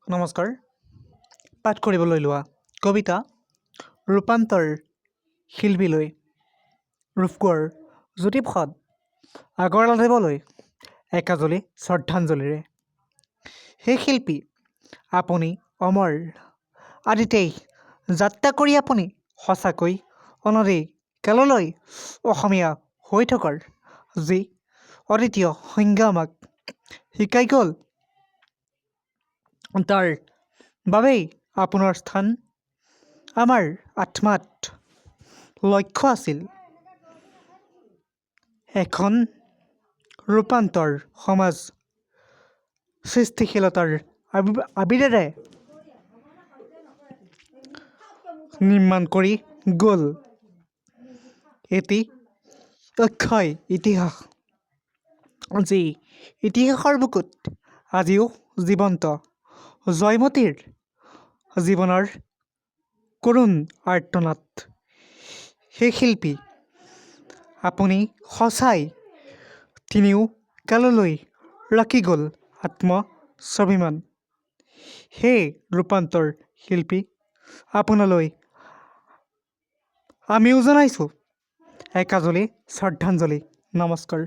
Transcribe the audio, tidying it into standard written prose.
নমস্কাৰ। পাঠ কৰিবলৈ লোৱা কবিতা ৰূপান্তৰ শিল্পীলৈ ৰূপকোঁৱৰ জ্যোতিপ্ৰসাদ আগৰৱালাদেৱলৈ একাঁজলি শ্ৰদ্ধাঞ্জলিৰে। হে শিল্পী, আপুনি অমৰ আদিতেই যাত্ৰা কৰি আপুনি সঁচাকৈ অনৰেই কাললৈ অসমীয়া হৈ থকাৰ যি অদ্বিতীয় সংজ্ঞা আমাক শিকাই গ'ল, তাৰ বাবেই আপোনাৰ স্থান আমাৰ আত্মাত লক্ষ্য আছিল। এখন ৰূপান্তৰ সমাজ সৃষ্টিশীলতাৰ আবিৰেৰে নিৰ্মাণ কৰি গ'ল এটি অক্ষয় ইতিহাস, যি ইতিহাসৰ বুকুত আজিও জীৱন্ত। জয়মতীৰ জীৱনৰ কৰুণ আৰ্তনাদ। সেই শিল্পী, আপুনি সঁচাই তিনিও কাললৈ ৰাখি গ'ল আত্মস্বাভিমান। সেই ৰূপান্তৰ শিল্পী, আপোনালৈ আমিও জনাইছোঁ একাঁজলি শ্ৰদ্ধাঞ্জলি। নমস্কাৰ।